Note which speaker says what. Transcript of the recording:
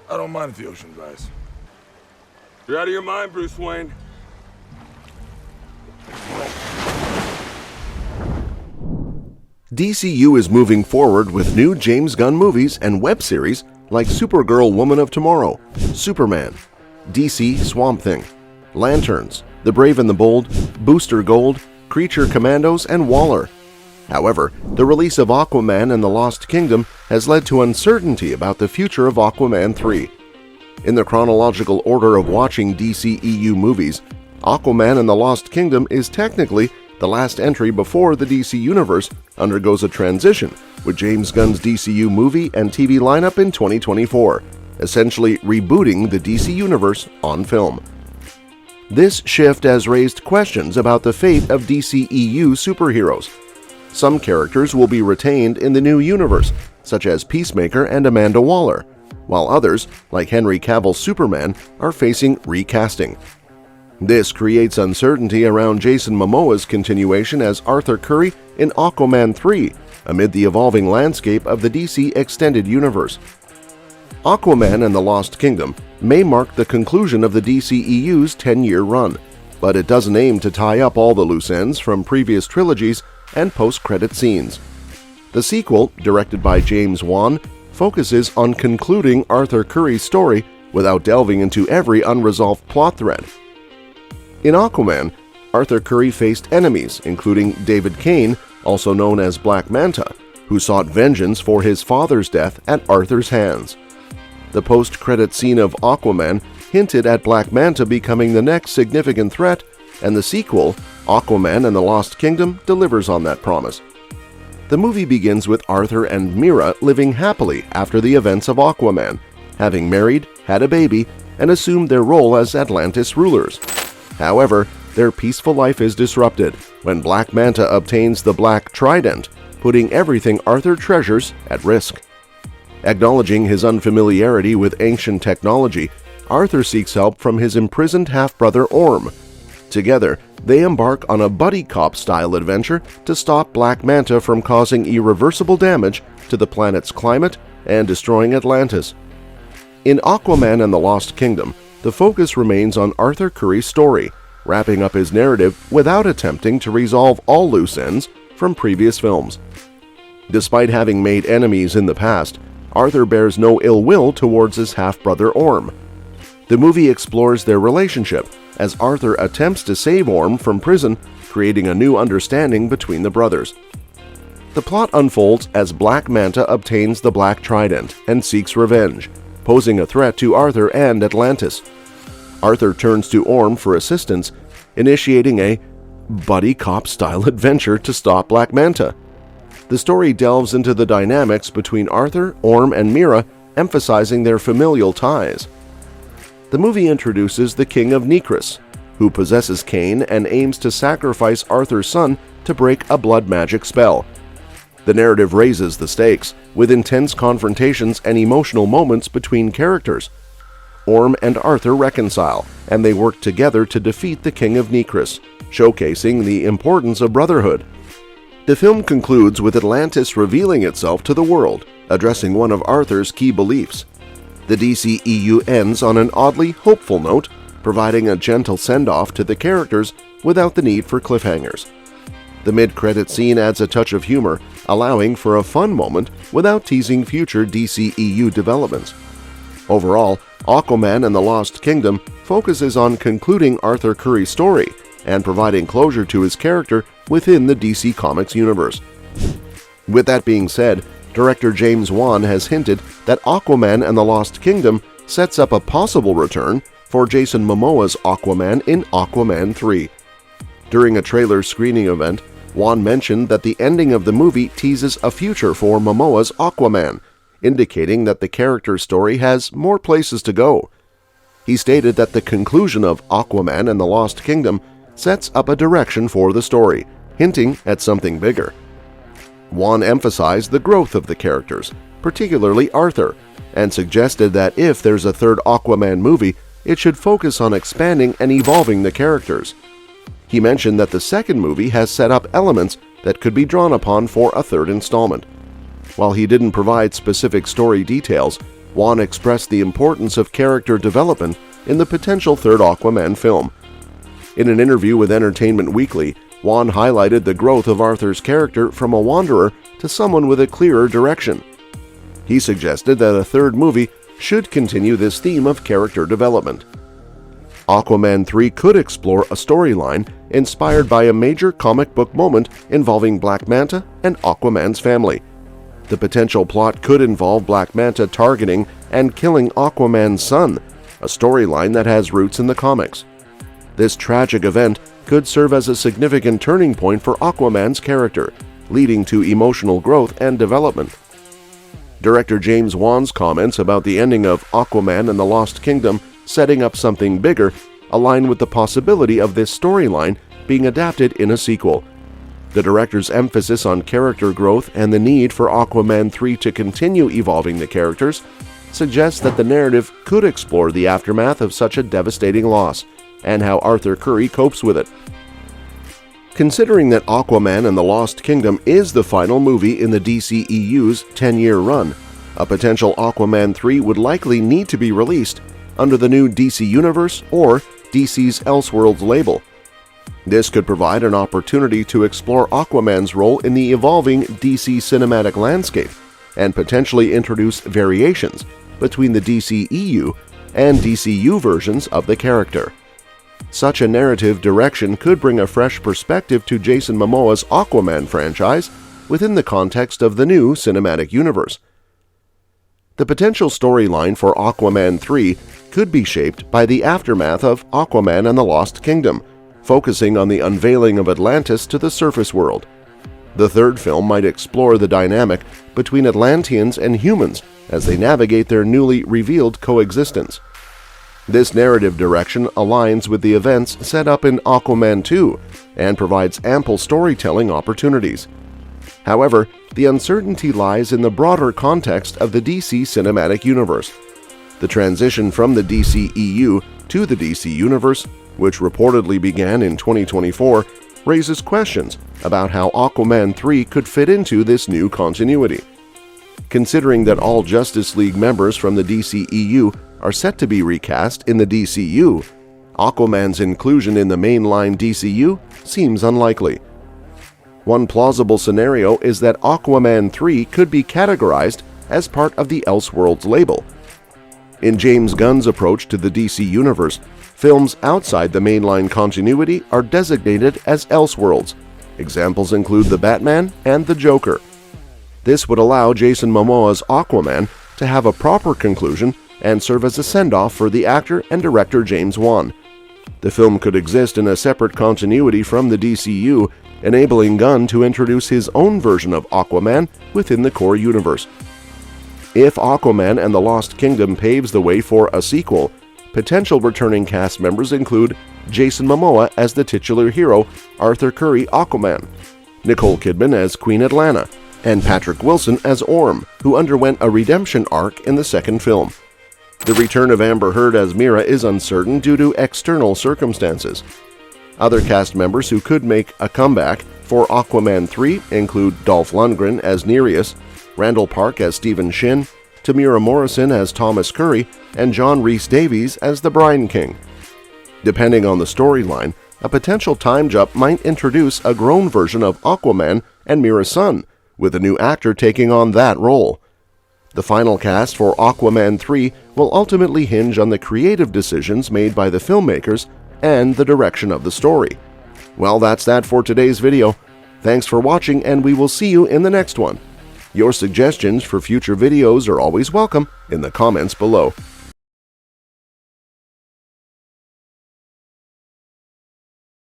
Speaker 1: I don't mind if the ocean dries.
Speaker 2: You're out of your mind, Bruce Wayne.
Speaker 3: DCU is moving forward with new James Gunn movies and web series like Supergirl Woman of Tomorrow, Superman, DC Swamp Thing, Lanterns, The Brave and the Bold, Booster Gold, Creature Commandos, and Waller. However, the release of Aquaman and the Lost Kingdom has led to uncertainty about the future of Aquaman 3. In the chronological order of watching DCEU movies, Aquaman and the Lost Kingdom is technically the last entry before the DC Universe undergoes a transition with James Gunn's DCU movie and TV lineup in 2024, essentially rebooting the DC Universe on film. This shift has raised questions about the fate of DCEU superheroes. Some characters will be retained in the new universe, such as Peacemaker and Amanda Waller, while others, like Henry Cavill's Superman, are facing recasting. This creates uncertainty around Jason Momoa's continuation as Arthur Curry in Aquaman 3 amid the evolving landscape of the DC Extended Universe. Aquaman and the Lost Kingdom may mark the conclusion of the DCEU's 10-year run, but it doesn't aim to tie up all the loose ends from previous trilogies and post-credit scenes. The sequel, directed by James Wan, focuses on concluding Arthur Curry's story without delving into every unresolved plot thread. In Aquaman, Arthur Curry faced enemies including David Kane, also known as Black Manta, who sought vengeance for his father's death at Arthur's hands. The post-credit scene of Aquaman hinted at Black Manta becoming the next significant threat, and the sequel, Aquaman and the Lost Kingdom, delivers on that promise. The movie begins with Arthur and Mera living happily after the events of Aquaman, having married, had a baby, and assumed their role as Atlantis rulers. However, their peaceful life is disrupted when Black Manta obtains the Black Trident, putting everything Arthur treasures at risk. Acknowledging his unfamiliarity with ancient technology, Arthur seeks help from his imprisoned half-brother Orm. Together, they embark on a buddy cop-style adventure to stop Black Manta from causing irreversible damage to the planet's climate and destroying Atlantis. In Aquaman and the Lost Kingdom, the focus remains on Arthur Curry's story, wrapping up his narrative without attempting to resolve all loose ends from previous films. Despite having made enemies in the past, Arthur bears no ill will towards his half-brother Orm. The movie explores their relationship as Arthur attempts to save Orm from prison, creating a new understanding between the brothers. The plot unfolds as Black Manta obtains the Black Trident and seeks revenge, posing a threat to Arthur and Atlantis. Arthur turns to Orm for assistance, initiating a buddy cop-style adventure to stop Black Manta. The story delves into the dynamics between Arthur, Orm, and Mera, emphasizing their familial ties. The movie introduces the King of Nekris, who possesses Kane and aims to sacrifice Arthur's son to break a blood magic spell. The narrative raises the stakes, with intense confrontations and emotional moments between characters. Orm and Arthur reconcile, and they work together to defeat the King of Nekris, showcasing the importance of brotherhood. The film concludes with Atlantis revealing itself to the world, addressing one of Arthur's key beliefs. The DCEU ends on an oddly hopeful note, providing a gentle send-off to the characters without the need for cliffhangers. The mid-credit scene adds a touch of humor, allowing for a fun moment without teasing future DCEU developments. Overall, Aquaman and the Lost Kingdom focuses on concluding Arthur Curry's story and providing closure to his character within the DC Comics universe. With that being said, director James Wan has hinted that Aquaman and the Lost Kingdom sets up a possible return for Jason Momoa's Aquaman in Aquaman 3. During a trailer screening event, Wan mentioned that the ending of the movie teases a future for Momoa's Aquaman, indicating that the character's story has more places to go. He stated that the conclusion of Aquaman and the Lost Kingdom sets up a direction for the story, hinting at something bigger. Wan emphasized the growth of the characters, particularly Arthur, and suggested that if there's a third Aquaman movie, it should focus on expanding and evolving the characters. He mentioned that the second movie has set up elements that could be drawn upon for a third installment. While he didn't provide specific story details, Wan expressed the importance of character development in the potential third Aquaman film. In an interview with Entertainment Weekly, Wan highlighted the growth of Arthur's character from a wanderer to someone with a clearer direction. He suggested that a third movie should continue this theme of character development. Aquaman 3 could explore a storyline inspired by a major comic book moment involving Black Manta and Aquaman's family. The potential plot could involve Black Manta targeting and killing Aquaman's son, a storyline that has roots in the comics. This tragic event could serve as a significant turning point for Aquaman's character, leading to emotional growth and development. Director James Wan's comments about the ending of Aquaman and the Lost Kingdom setting up something bigger align with the possibility of this storyline being adapted in a sequel. The director's emphasis on character growth and the need for Aquaman 3 to continue evolving the characters suggests that the narrative could explore the aftermath of such a devastating loss and how Arthur Curry copes with it. Considering that Aquaman and the Lost Kingdom is the final movie in the DCEU's 10-year run, a potential Aquaman 3 would likely need to be released under the new DC Universe or DC's Elseworlds label. This could provide an opportunity to explore Aquaman's role in the evolving DC cinematic landscape and potentially introduce variations between the DCEU and DCU versions of the character. Such a narrative direction could bring a fresh perspective to Jason Momoa's Aquaman franchise within the context of the new cinematic universe. The potential storyline for Aquaman 3 could be shaped by the aftermath of Aquaman and the Lost Kingdom, focusing on the unveiling of Atlantis to the surface world. The third film might explore the dynamic between Atlanteans and humans as they navigate their newly revealed coexistence. This narrative direction aligns with the events set up in Aquaman 2 and provides ample storytelling opportunities. However, the uncertainty lies in the broader context of the DC cinematic universe. The transition from the DCEU to the DC Universe, which reportedly began in 2024, raises questions about how Aquaman 3 could fit into this new continuity. Considering that all Justice League members from the DCEU are set to be recast in the DCU, Aquaman's inclusion in the mainline DCU seems unlikely. One plausible scenario is that Aquaman 3 could be categorized as part of the Elseworlds label. In James Gunn's approach to the DC Universe, films outside the mainline continuity are designated as Elseworlds. Examples include The Batman and The Joker. This would allow Jason Momoa's Aquaman to have a proper conclusion and serve as a send-off for the actor and director James Wan. The film could exist in a separate continuity from the DCU, enabling Gunn to introduce his own version of Aquaman within the core universe. If Aquaman and the Lost Kingdom paves the way for a sequel, potential returning cast members include Jason Momoa as the titular hero, Arthur Curry Aquaman, Nicole Kidman as Queen Atlanna, and Patrick Wilson as Orm, who underwent a redemption arc in the second film. The return of Amber Heard as Mera is uncertain due to external circumstances. Other cast members who could make a comeback for Aquaman 3 include Dolph Lundgren as Nereus, Randall Park as Stephen Shin, Tamira Morrison as Thomas Curry, and John Rhys-Davies as the Brine King. Depending on the storyline, a potential time jump might introduce a grown version of Aquaman and Mera's son, with a new actor taking on that role. The final cast for Aquaman 3 will ultimately hinge on the creative decisions made by the filmmakers and the direction of the story. Well, that's that for today's video. Thanks for watching, and we will see you in the next one. Your suggestions for future videos are always welcome in the comments below.